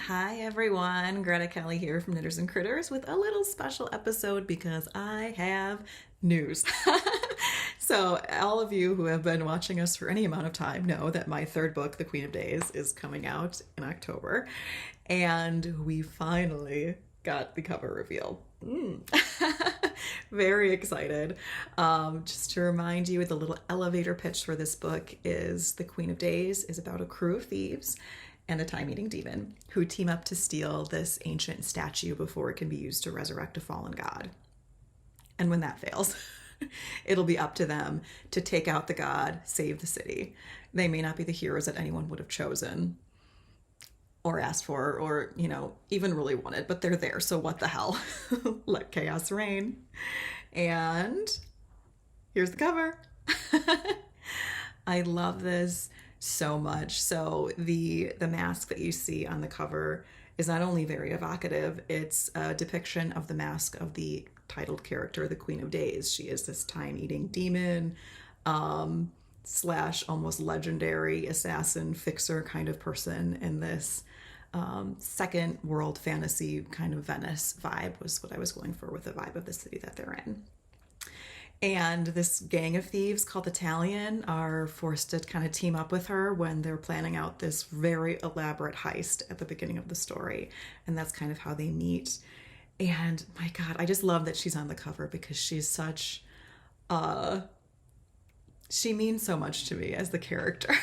Hi everyone, Greta Kelly here from Knitters and Critters with a little special episode because I have news. So, all of you who have been watching us for any amount of time know that my third book, The Queen of Days, is coming out in October, and we finally got the cover reveal. Very excited. Just to remind you, the little elevator pitch for this book is The Queen of Days is about a crew of thieves and a time-eating demon who team up to steal this ancient statue before it can be used to resurrect a fallen god. And when that fails, it'll be up to them to take out the god, save the city. They may not be the heroes that anyone would have chosen or asked for or, even really wanted, but they're there, so what the hell? Let chaos reign. And here's the cover. I love this so much. So the mask that you see on the cover is not only very evocative, it's a depiction of the mask of the titled character, the Queen of Days. She is this time-eating demon, slash almost legendary assassin fixer kind of person in this second world fantasy kind of Venice vibe was what I was going for with the vibe of the city that they're in. And this gang of thieves called Italian are forced to kind of team up with her when they're planning out this very elaborate heist at the beginning of the story. And that's kind of how they meet. And my God, I just love that she's on the cover because she's such she means so much to me as the character.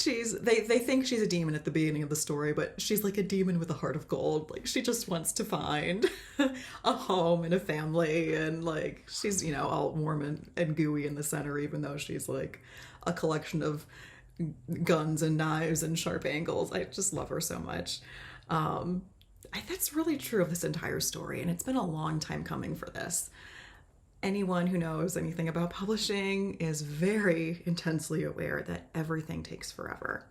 They think she's a demon at the beginning of the story, but she's like a demon with a heart of gold. Like, she just wants to find a home and a family, and like she's, all warm and gooey in the center, even though she's like a collection of guns and knives and sharp angles. I just love her so much. That's really true of this entire story, and it's been a long time coming for this. Anyone who knows anything about publishing is very intensely aware that everything takes forever.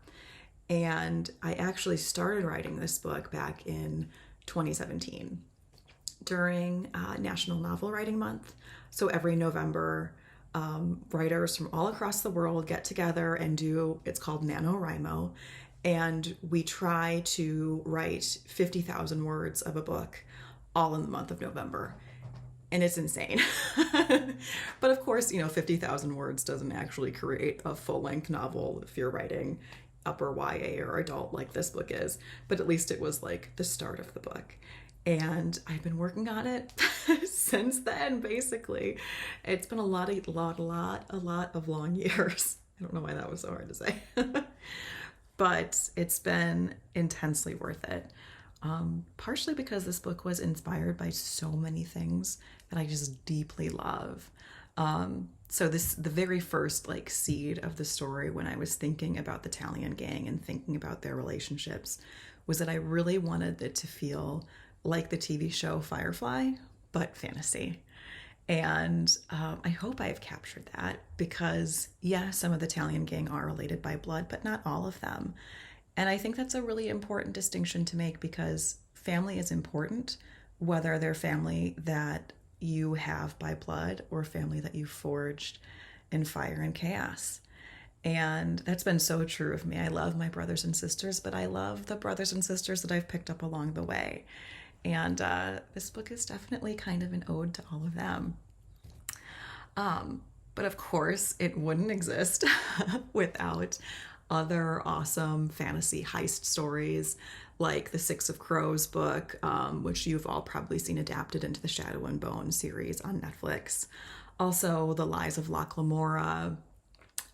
And I actually started writing this book back in 2017 during National Novel Writing Month. So every November, writers from all across the world get together and it's called NaNoWriMo, and we try to write 50,000 words of a book all in the month of November. And it's insane. But of course, 50,000 words doesn't actually create a full-length novel if you're writing upper YA or adult like this book is. But at least it was like the start of the book. And I've been working on it since then, basically. It's been a lot of long years. I don't know why that was so hard to say. But it's been intensely worth it. Partially because this book was inspired by so many things that I just deeply love. So the very first seed of the story when I was thinking about the Italian gang and thinking about their relationships was that I really wanted it to feel like the TV show Firefly, but fantasy. And I hope I have captured that because, yeah, some of the Italian gang are related by blood, but not all of them. And I think that's a really important distinction to make because family is important, whether they're family that you have by blood or family that you forged in fire and chaos. And that's been so true of me. I love my brothers and sisters, but I love the brothers and sisters that I've picked up along the way. And this book is definitely kind of an ode to all of them. But of course, it wouldn't exist without other awesome fantasy heist stories like the Six of Crows book, which you've all probably seen adapted into the Shadow and Bone series on Netflix. Also, The Lies of Locke Lamora,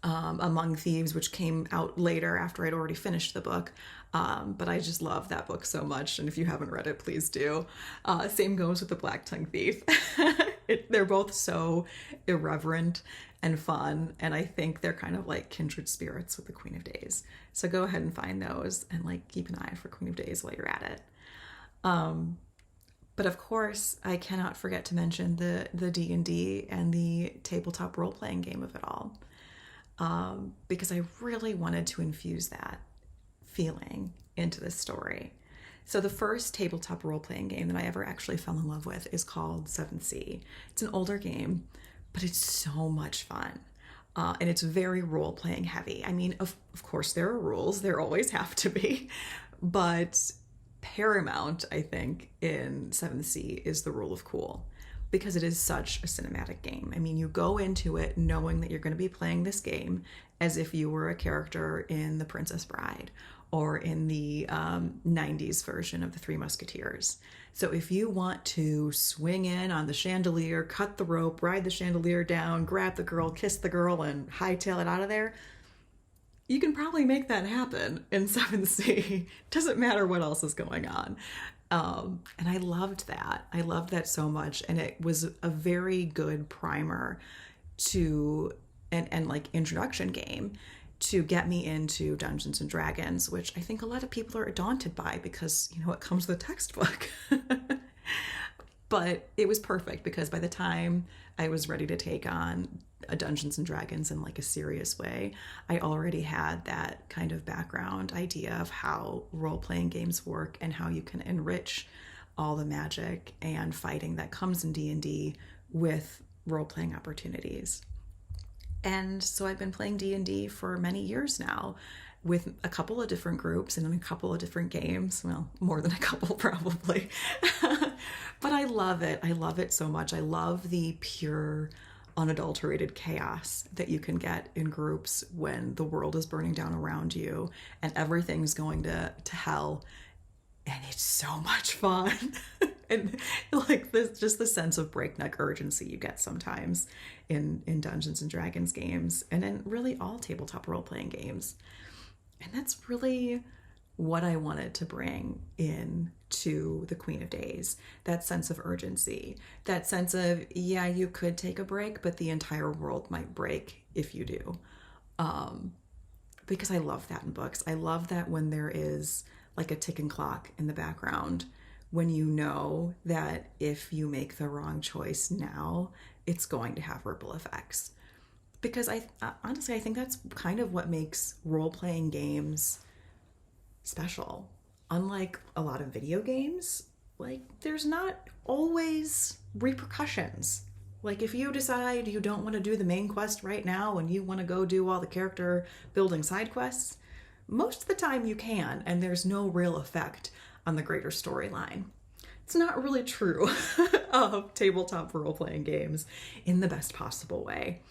Among Thieves, which came out later after I'd already finished the book. But I just love that book so much, and if you haven't read it, please do. Same goes with The Black Tongue Thief. They're both so irreverent and fun, and I think they're kind of like kindred spirits with The Queen of Days. So go ahead and find those and keep an eye for Queen of Days while you're at it. But of course, I cannot forget to mention the D&D and the tabletop role-playing game of it all. Because I really wanted to infuse that feeling into this story. So the first tabletop role-playing game that I ever actually fell in love with is called 7th Sea. It's an older game, but it's so much fun. And it's very role-playing heavy. I mean, of course there are rules, there always have to be, but paramount, I think, in 7th Sea is the rule of cool, because it is such a cinematic game. I mean, you go into it knowing that you're going to be playing this game as if you were a character in The Princess Bride or in the 90s version of The Three Musketeers. So if you want to swing in on the chandelier, cut the rope, ride the chandelier down, grab the girl, kiss the girl, and hightail it out of there, you can probably make that happen in 7th Sea. Doesn't matter what else is going on. And I loved that. I loved that so much. And it was a very good primer to, and like introduction game to get me into Dungeons and Dragons, which I think a lot of people are daunted by because, you know, it comes with a textbook. But it was perfect because by the time I was ready to take on a Dungeons and Dragons in like a serious way, I already had that kind of background idea of how role-playing games work and how you can enrich all the magic and fighting that comes in D&D with role-playing opportunities. And so I've been playing D&D for many years now with a couple of different groups and in a couple of different games. Well, more than a couple probably. But I love it. I love it so much. I love the pure, unadulterated chaos that you can get in groups when the world is burning down around you and everything's going to hell. And it's so much fun. And like this, just the sense of breakneck urgency you get sometimes in Dungeons and Dragons games and in really all tabletop role-playing games. And that's really what I wanted to bring in to the Queen of Days. That sense of urgency, that sense of, yeah, you could take a break, but the entire world might break if you do. Because I love that in books. I love that when there is like a ticking clock in the background, when you know that if you make the wrong choice now, it's going to have ripple effects. Because honestly, I think that's kind of what makes role-playing games special. Unlike a lot of video games, like there's not always repercussions. Like if you decide you don't want to do the main quest right now and you want to go do all the character building side quests, most of the time you can, and there's no real effect on the greater storyline. It's not really true of tabletop role-playing games in the best possible way.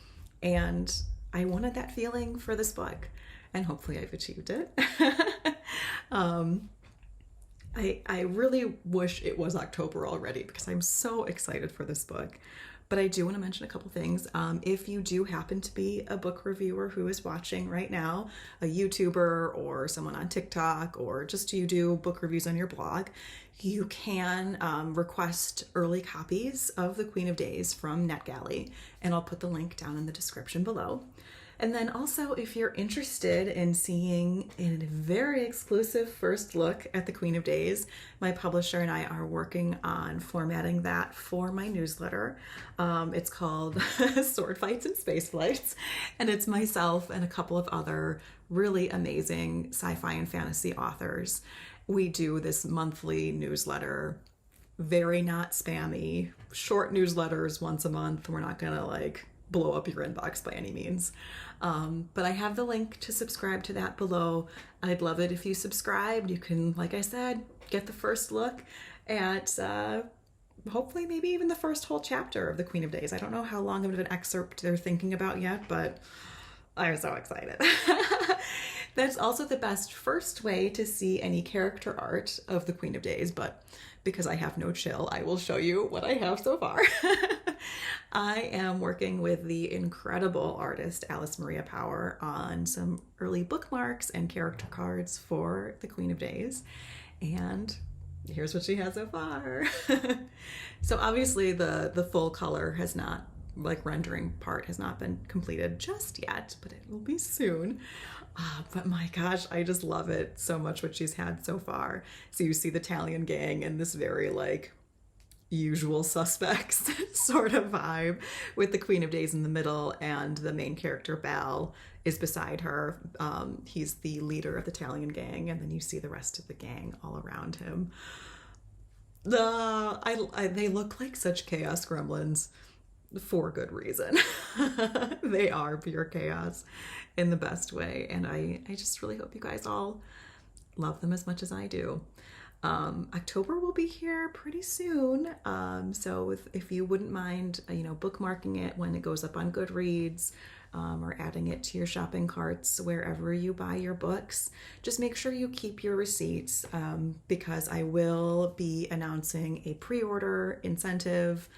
And I wanted that feeling for this book, and hopefully I've achieved it. I really wish it was October already because I'm so excited for this book. But I do want to mention a couple things. If you do happen to be a book reviewer who is watching right now, a YouTuber or someone on TikTok, or just you do book reviews on your blog, you can request early copies of The Queen of Days from NetGalley, and I'll put the link down in the description below. And then also, if you're interested in seeing a very exclusive first look at The Queen of Days, my publisher and I are working on formatting that for my newsletter. It's called Sword Fights and Space Flights, and it's myself and a couple of other really amazing sci-fi and fantasy authors. We do this monthly newsletter, very not spammy, short newsletters once a month. We're not gonna like blow up your inbox by any means. But I have the link to subscribe to that below. I'd love it if you subscribed. You can, like I said, get the first look at hopefully maybe even the first whole chapter of The Queen of Days. I don't know how long of an excerpt they're thinking about yet, but I'm so excited. That's also the best first way to see any character art of The Queen of Days, but because I have no chill, I will show you what I have so far. I am working with the incredible artist Alice Maria Power on some early bookmarks and character cards for The Queen of Days, and here's what she has so far. So obviously the full color has not, like rendering part has not been completed just yet, but it will be soon. But my gosh, I just love it so much what she's had so far. So you see the Italian gang in this very like usual suspects sort of vibe with the Queen of Days in the middle, and the main character Bal is beside her. He's the leader of the Italian gang, and then you see the rest of the gang all around him. They look like such chaos gremlins for good reason. They are pure chaos in the best way, and I just really hope you guys all love them as much as I do. October will be here pretty soon. So if you wouldn't mind, bookmarking it when it goes up on Goodreads, or adding it to your shopping carts wherever you buy your books, just make sure you keep your receipts, because I will be announcing a pre-order incentive.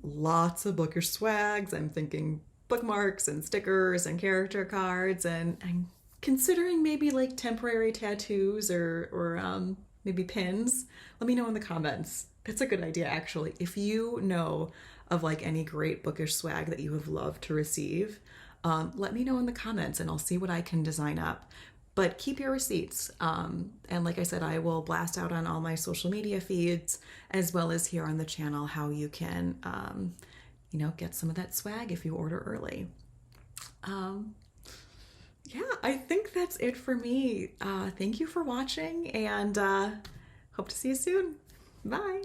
Lots of bookish swags. I'm thinking bookmarks and stickers and character cards, and I'm considering maybe like temporary tattoos or maybe pins. Let me know in the comments. That's a good idea, actually. If you know of like any great bookish swag that you have loved to receive, let me know in the comments and I'll see what I can design up. But keep your receipts. And like I said, I will blast out on all my social media feeds as well as here on the channel how you can, get some of that swag if you order early. Yeah, I think that's it for me. Thank you for watching, and hope to see you soon. Bye.